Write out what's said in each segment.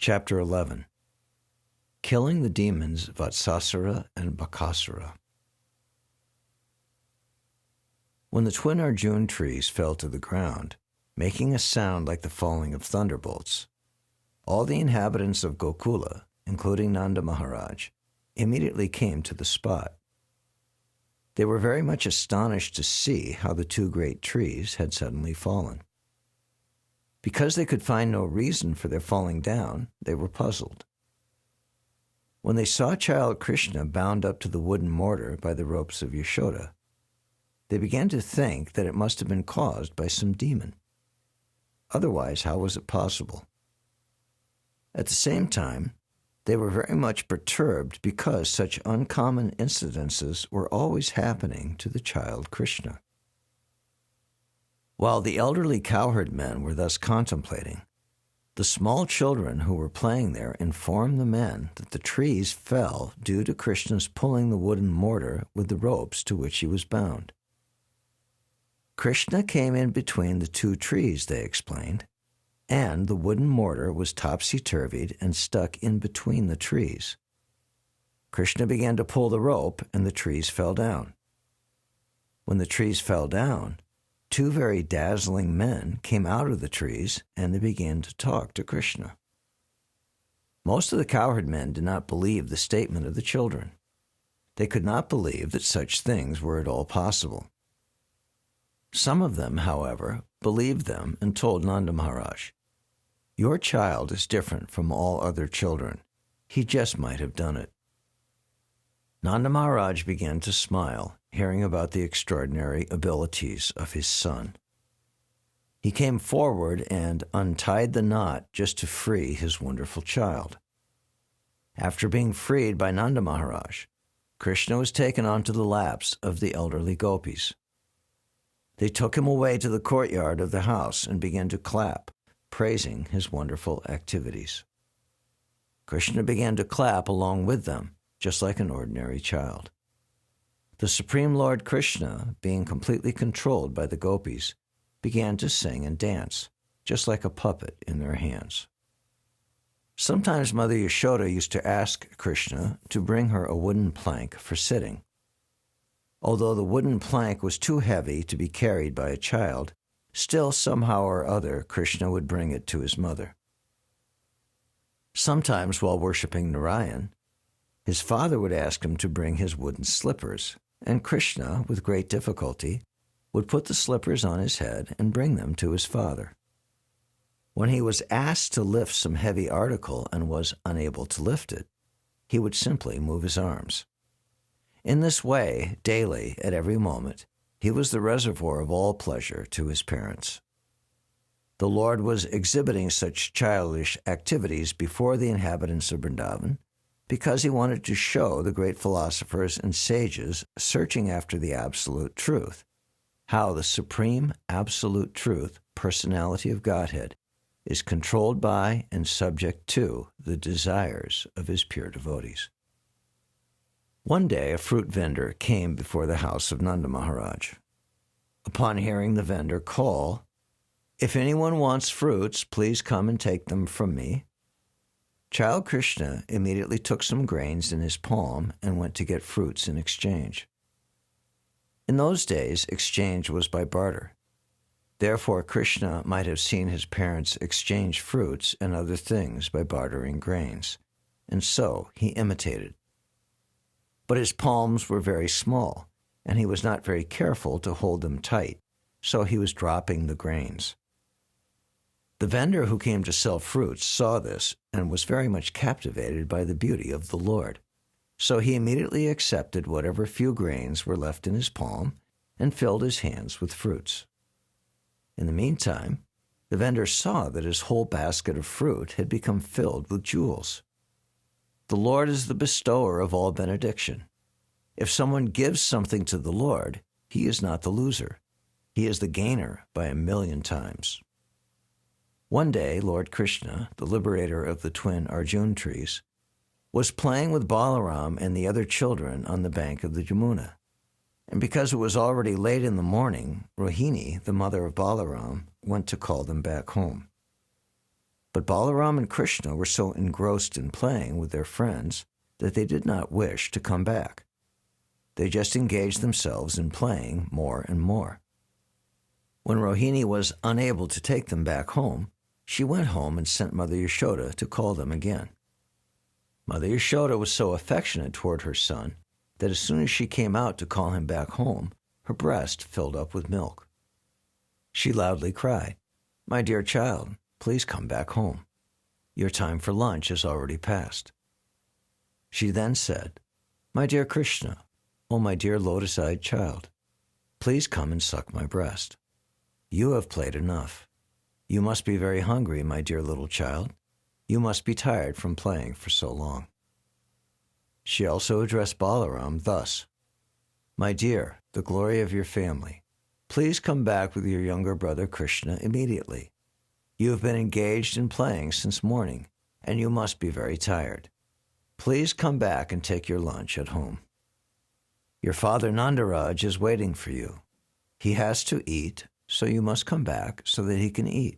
Chapter 11. Killing the Demons Vatsa and Baka. When the twin Arjun trees fell to the ground, making a sound like the falling of thunderbolts, all the inhabitants of Gokula, including Nanda Maharaj, immediately came to the spot. They were very much astonished to see how the two great trees had suddenly fallen. Because they could find no reason for their falling down, they were puzzled. When they saw child Krishna bound up to the wooden mortar by the ropes of Yashoda, they began to think that it must have been caused by some demon. Otherwise, how was it possible? At the same time, they were very much perturbed because such uncommon incidences were always happening to the child Krishna. While the elderly cowherd men were thus contemplating, the small children who were playing there informed the men that the trees fell due to Krishna's pulling the wooden mortar with the ropes to which he was bound. Krishna came in between the two trees, they explained, and the wooden mortar was topsy-turvied and stuck in between the trees. Krishna began to pull the rope, and the trees fell down. When the trees fell down, two very dazzling men came out of the trees, and they began to talk to Krishna. Most of the cowherd men did not believe the statement of the children. They could not believe that such things were at all possible. Some of them, however, believed them and told Nanda Maharaj, "Your child is different from all other children. He just might have done it." Nanda Maharaj began to smile, hearing about the extraordinary abilities of his son. He came forward and untied the knot just to free his wonderful child. After being freed by Nanda Maharaj, Krishna was taken onto the laps of the elderly gopis. They took him away to the courtyard of the house and began to clap, praising his wonderful activities. Krishna began to clap along with them, just like an ordinary child. The Supreme Lord Krishna, being completely controlled by the gopis, began to sing and dance, just like a puppet in their hands. Sometimes Mother Yashoda used to ask Krishna to bring her a wooden plank for sitting. Although the wooden plank was too heavy to be carried by a child, still somehow or other Krishna would bring it to his mother. Sometimes while worshipping Narayan, his father would ask him to bring his wooden slippers, and Krishna, with great difficulty, would put the slippers on his head and bring them to his father. When he was asked to lift some heavy article and was unable to lift it, he would simply move his arms. In this way, daily, at every moment, he was the reservoir of all pleasure to his parents. The Lord was exhibiting such childish activities before the inhabitants of Vrindavan because he wanted to show the great philosophers and sages searching after the absolute truth, how the supreme absolute truth, personality of Godhead, is controlled by and subject to the desires of his pure devotees. One day, a fruit vendor came before the house of Nanda Maharaj. Upon hearing the vendor call, "If anyone wants fruits, please come and take them from me," Child Krishna immediately took some grains in his palm and went to get fruits in exchange. In those days, exchange was by barter. Therefore, Krishna might have seen his parents exchange fruits and other things by bartering grains, and so he imitated. But his palms were very small, and he was not very careful to hold them tight, so he was dropping the grains. The vendor who came to sell fruits saw this and was very much captivated by the beauty of the Lord, so he immediately accepted whatever few grains were left in his palm and filled his hands with fruits. In the meantime, the vendor saw that his whole basket of fruit had become filled with jewels. The Lord is the bestower of all benediction. If someone gives something to the Lord, he is not the loser. He is the gainer by 1,000,000 times. One day, Lord Krishna, the liberator of the twin Arjun trees, was playing with Balaram and the other children on the bank of the Jamuna. And because it was already late in the morning, Rohini, the mother of Balaram, went to call them back home. But Balaram and Krishna were so engrossed in playing with their friends that they did not wish to come back. They just engaged themselves in playing more and more. When Rohini was unable to take them back home, she went home and sent Mother Yashoda to call them again. Mother Yashoda was so affectionate toward her son that as soon as she came out to call him back home, her breast filled up with milk. She loudly cried, "My dear child, please come back home. Your time for lunch has already passed." She then said, "My dear Krishna, oh my dear lotus-eyed child, please come and suck my breast. You have played enough. You must be very hungry, my dear little child. You must be tired from playing for so long." She also addressed Balaram thus, "My dear, the glory of your family, please come back with your younger brother Krishna immediately. You have been engaged in playing since morning, and you must be very tired. Please come back and take your lunch at home. Your father Nandaraj is waiting for you. He has to eat, so you must come back so that he can eat."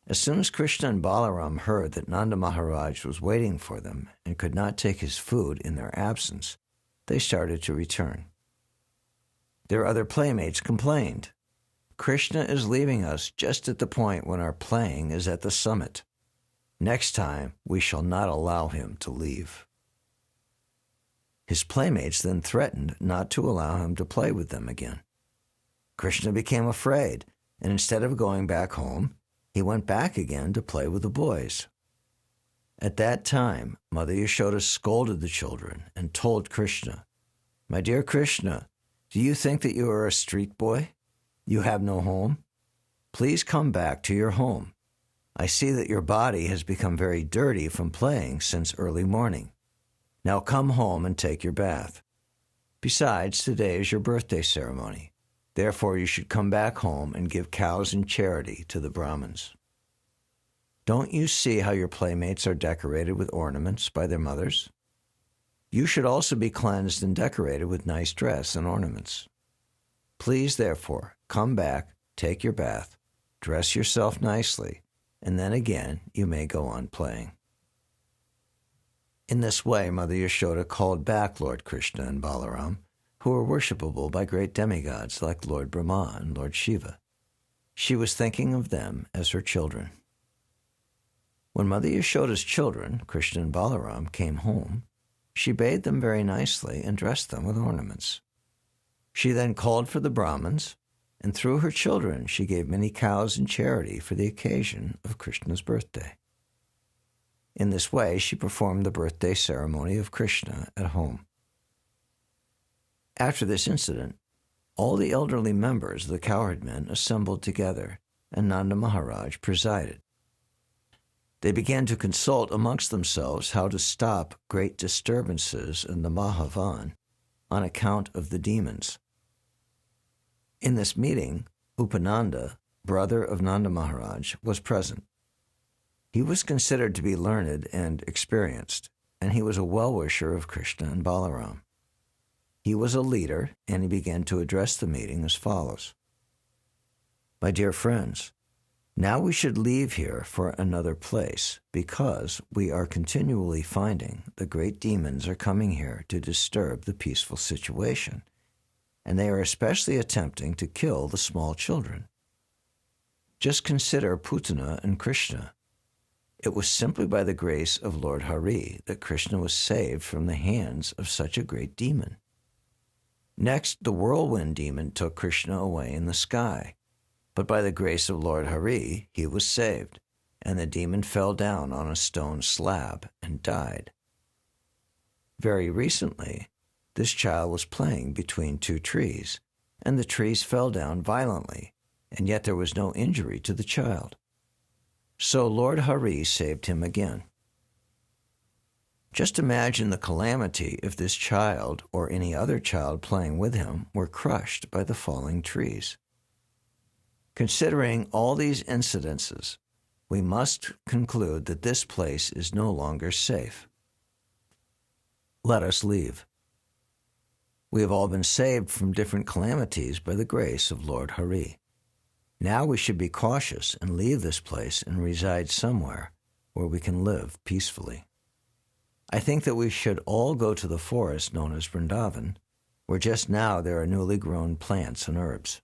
As soon as Krishna and Balaram heard that Nanda Maharaj was waiting for them and could not take his food in their absence, they started to return. Their other playmates complained, "Krishna is leaving us just at the point when our playing is at the summit. Next time, we shall not allow him to leave." His playmates then threatened not to allow him to play with them again. Krishna became afraid, and instead of going back home, he went back again to play with the boys. At that time, Mother Yashoda scolded the children and told Krishna, "My dear Krishna, do you think that you are a street boy? You have no home? Please come back to your home. I see that your body has become very dirty from playing since early morning. Now come home and take your bath. Besides, today is your birthday ceremony. Therefore, you should come back home and give cows in charity to the Brahmins. Don't you see how your playmates are decorated with ornaments by their mothers? You should also be cleansed and decorated with nice dress and ornaments. Please, therefore, come back, take your bath, dress yourself nicely, and then again you may go on playing." In this way, Mother Yashoda called back Lord Krishna and Balaram, who were worshipable by great demigods like Lord Brahma and Lord Shiva. She was thinking of them as her children. When Mother Yashoda's children, Krishna and Balaram, came home, she bathed them very nicely and dressed them with ornaments. She then called for the Brahmins, and through her children she gave many cows in charity for the occasion of Krishna's birthday. In this way, she performed the birthday ceremony of Krishna at home. After this incident, all the elderly members of the cowherd men assembled together, and Nanda Maharaj presided. They began to consult amongst themselves how to stop great disturbances in the Mahavan on account of the demons. In this meeting, Upananda, brother of Nanda Maharaj, was present. He was considered to be learned and experienced, and he was a well-wisher of Krishna and Balaram. He was a leader, and he began to address the meeting as follows. "My dear friends, now we should leave here for another place, because we are continually finding the great demons are coming here to disturb the peaceful situation, and they are especially attempting to kill the small children. Just consider Putana and Krishna. It was simply by the grace of Lord Hari that Krishna was saved from the hands of such a great demon. Next, the whirlwind demon took Krishna away in the sky, but by the grace of Lord Hari, he was saved, and the demon fell down on a stone slab and died. Very recently, this child was playing between two trees, and the trees fell down violently, and yet there was no injury to the child. So Lord Hari saved him again. Just imagine the calamity if this child or any other child playing with him were crushed by the falling trees. Considering all these incidences, we must conclude that this place is no longer safe. Let us leave. We have all been saved from different calamities by the grace of Lord Hari. Now we should be cautious and leave this place and reside somewhere where we can live peacefully. I think that we should all go to the forest known as Vrindavan, where just now there are newly grown plants and herbs.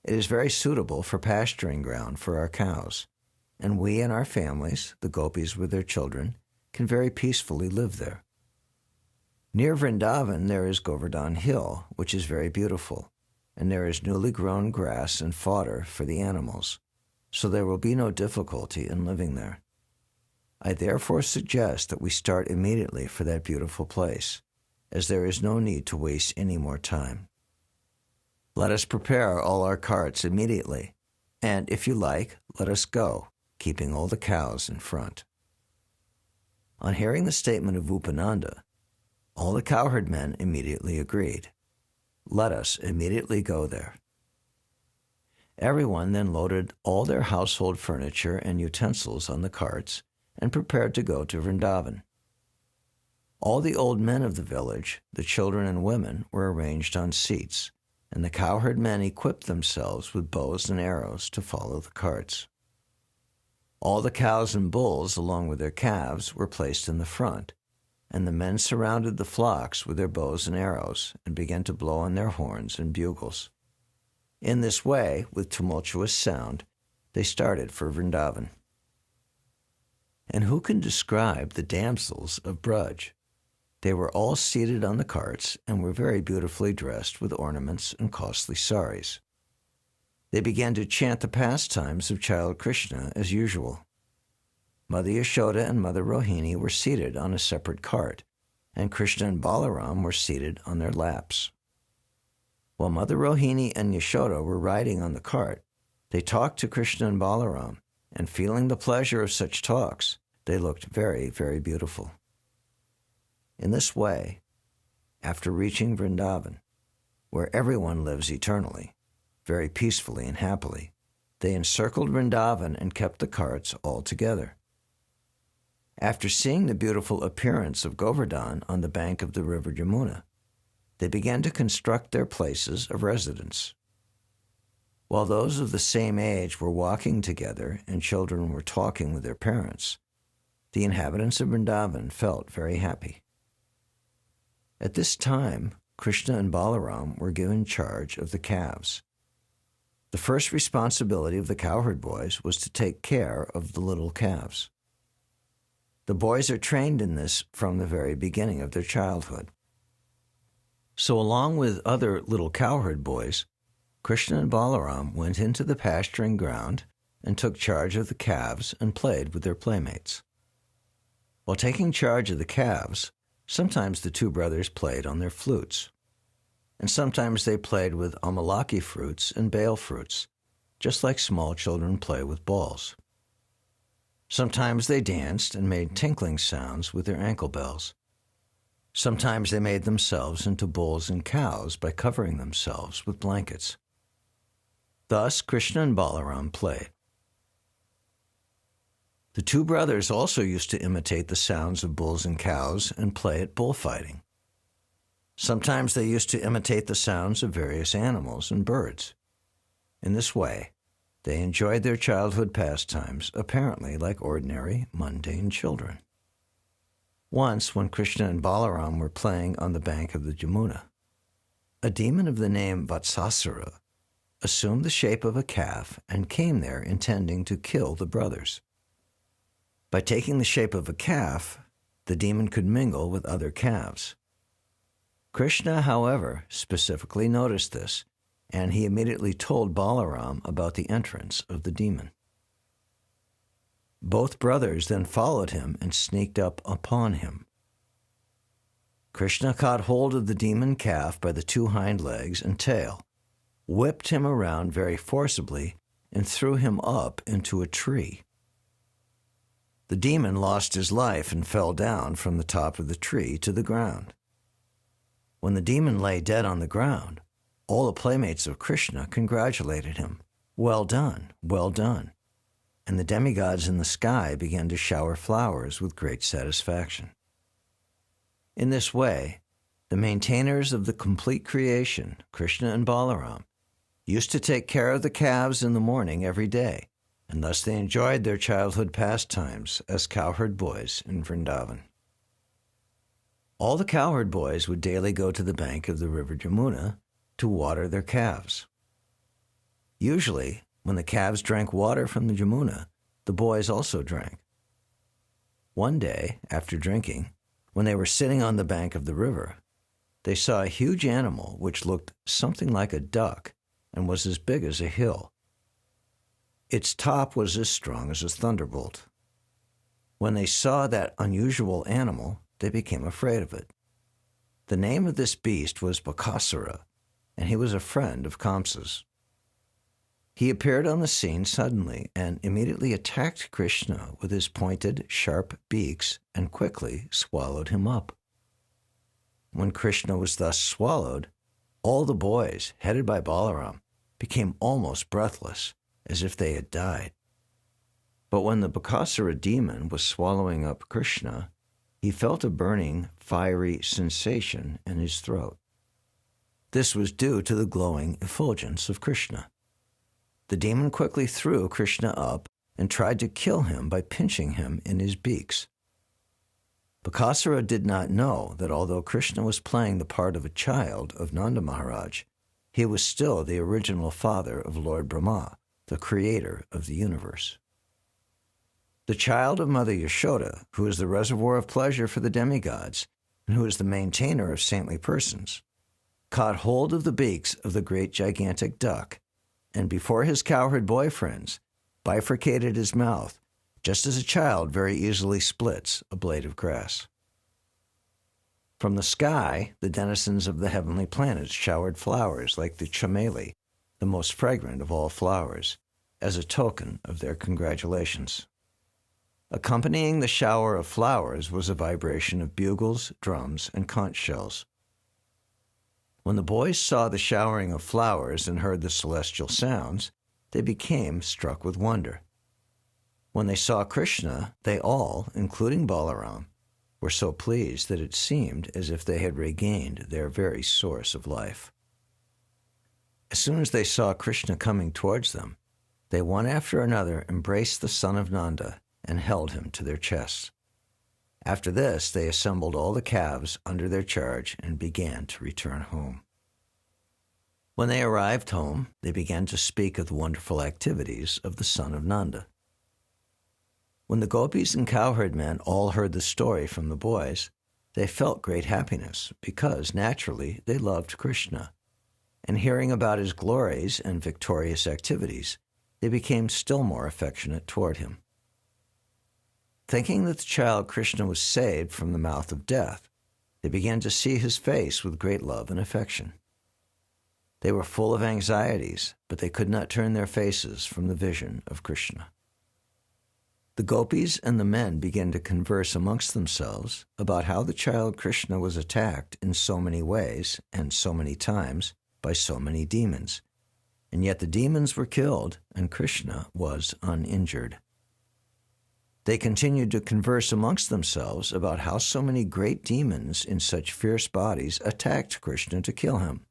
It is very suitable for pasturing ground for our cows, and we and our families, the gopis with their children, can very peacefully live there. Near Vrindavan there is Govardhan Hill, which is very beautiful, and there is newly grown grass and fodder for the animals, so there will be no difficulty in living there. I therefore suggest that we start immediately for that beautiful place, as there is no need to waste any more time. Let us prepare all our carts immediately, and if you like, let us go, keeping all the cows in front. On hearing the statement of Upananda, all the cowherd men immediately agreed. Let us immediately go there. Everyone then loaded all their household furniture and utensils on the carts and prepared to go to Vrindavan. All the old men of the village, the children and women, were arranged on seats, and the cowherd men equipped themselves with bows and arrows to follow the carts. All the cows and bulls, along with their calves, were placed in the front, and the men surrounded the flocks with their bows and arrows and began to blow on their horns and bugles. In this way, with tumultuous sound, they started for Vrindavan. And who can describe the damsels of Braj? They were all seated on the carts and were very beautifully dressed with ornaments and costly saris. They began to chant the pastimes of child Krishna as usual. Mother Yashoda and Mother Rohini were seated on a separate cart, and Krishna and Balaram were seated on their laps. While Mother Rohini and Yashoda were riding on the cart, they talked to Krishna and Balaram, and feeling the pleasure of such talks, they looked very, very beautiful. In this way, after reaching Vrindavan, where everyone lives eternally, very peacefully and happily, they encircled Vrindavan and kept the carts all together. After seeing the beautiful appearance of Govardhan on the bank of the river Jamuna, they began to construct their places of residence. While those of the same age were walking together and children were talking with their parents, the inhabitants of Vrindavan felt very happy. At this time, Krishna and Balaram were given charge of the calves. The first responsibility of the cowherd boys was to take care of the little calves. The boys are trained in this from the very beginning of their childhood. So along with other little cowherd boys, Krishna and Balaram went into the pasturing ground and took charge of the calves and played with their playmates. While taking charge of the calves, sometimes the two brothers played on their flutes, and sometimes they played with amalaki fruits and bale fruits, just like small children play with balls. Sometimes they danced and made tinkling sounds with their ankle bells. Sometimes they made themselves into bulls and cows by covering themselves with blankets. Thus, Krishna and Balaram played. The two brothers also used to imitate the sounds of bulls and cows and play at bullfighting. Sometimes they used to imitate the sounds of various animals and birds. In this way, they enjoyed their childhood pastimes apparently like ordinary, mundane children. Once, when Krishna and Balaram were playing on the bank of the Jamuna, a demon of the name Vatsasura assumed the shape of a calf and came there intending to kill the brothers. By taking the shape of a calf, the demon could mingle with other calves. Krishna, however, specifically noticed this, and he immediately told Balaram about the entrance of the demon. Both brothers then followed him and sneaked up upon him. Krishna caught hold of the demon calf by the two hind legs and tail, whipped him around very forcibly, and threw him up into a tree. The demon lost his life and fell down from the top of the tree to the ground. When the demon lay dead on the ground, all the playmates of Krishna congratulated him. "Well done, well done." And the demigods in the sky began to shower flowers with great satisfaction. In this way, the maintainers of the complete creation, Krishna and Balaram, used to take care of the calves in the morning every day, and thus they enjoyed their childhood pastimes as cowherd boys in Vrindavan. All the cowherd boys would daily go to the bank of the river Jamuna to water their calves. Usually, when the calves drank water from the Jamuna, the boys also drank. One day, after drinking, when they were sitting on the bank of the river, they saw a huge animal which looked something like a duck and was as big as a hill. Its top was as strong as a thunderbolt. When they saw that unusual animal, they became afraid of it. The name of this beast was Baka, and he was a friend of Kamsa's. He appeared on the scene suddenly and immediately attacked Krishna with his pointed, sharp beaks and quickly swallowed him up. When Krishna was thus swallowed, all the boys, headed by Balaram, became almost breathless, as if they had died. But when the Bakasura demon was swallowing up Krishna, he felt a burning, fiery sensation in his throat. This was due to the glowing effulgence of Krishna. The demon quickly threw Krishna up and tried to kill him by pinching him in his beaks. Bakasura did not know that although Krishna was playing the part of a child of Nanda Maharaj, he was still the original father of Lord Brahma, the creator of the universe. The child of Mother Yashoda, who is the reservoir of pleasure for the demigods, and who is the maintainer of saintly persons, caught hold of the beaks of the great gigantic duck, and before his cowherd boyfriends, bifurcated his mouth, just as a child very easily splits a blade of grass. From the sky, the denizens of the heavenly planets showered flowers like the chameli, the most fragrant of all flowers, as a token of their congratulations. Accompanying the shower of flowers was a vibration of bugles, drums, and conch shells. When the boys saw the showering of flowers and heard the celestial sounds, they became struck with wonder. When they saw Krishna, they all, including Balaram, were so pleased that it seemed as if they had regained their very source of life. As soon as they saw Krishna coming towards them, they one after another embraced the son of Nanda and held him to their chests. After this, they assembled all the calves under their charge and began to return home. When they arrived home, they began to speak of the wonderful activities of the son of Nanda. When the gopis and cowherd men all heard the story from the boys, they felt great happiness because, naturally, they loved Krishna. And hearing about his glories and victorious activities, they became still more affectionate toward him. Thinking that the child Krishna was saved from the mouth of death, they began to see his face with great love and affection. They were full of anxieties, but they could not turn their faces from the vision of Krishna. The gopis and the men began to converse amongst themselves about how the child Krishna was attacked in so many ways and so many times by so many demons, and yet the demons were killed and Krishna was uninjured. They continued to converse amongst themselves about how so many great demons in such fierce bodies attacked Krishna to kill him.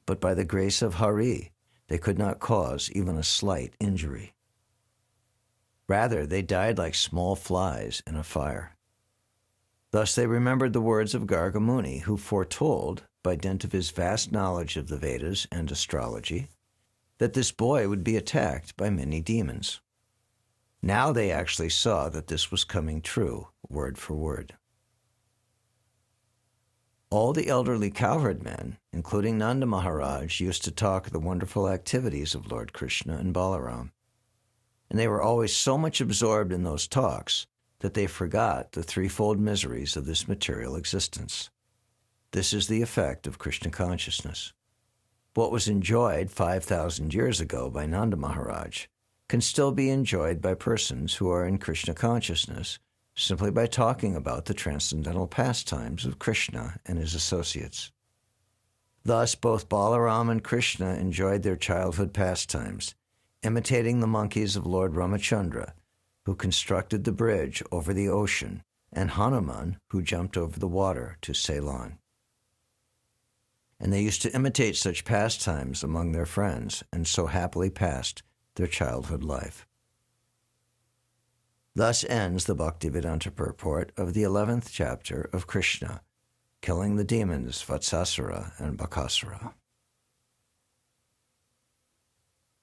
But by the grace of Hari, they could not cause even a slight injury. Rather, they died like small flies in a fire. Thus they remembered the words of Garga Muni, who foretold, by dint of his vast knowledge of the Vedas and astrology, that this boy would be attacked by many demons. Now they actually saw that this was coming true, word for word. All the elderly cowherd men, including Nanda Maharaj, used to talk of the wonderful activities of Lord Krishna and Balaram. And they were always so much absorbed in those talks that they forgot the threefold miseries of this material existence. This is the effect of Krishna consciousness. What was enjoyed 5,000 years ago by Nanda Maharaj can still be enjoyed by persons who are in Krishna consciousness simply by talking about the transcendental pastimes of Krishna and his associates. Thus, both Balaram and Krishna enjoyed their childhood pastimes, imitating the monkeys of Lord Ramachandra, who constructed the bridge over the ocean, and Hanuman, who jumped over the water to Ceylon. and they used to imitate such pastimes among their friends, and so happily passed their childhood life. Thus ends the Bhaktivedanta purport of the 11th chapter of Krishna, killing the demons Vatsasura and Bakasura.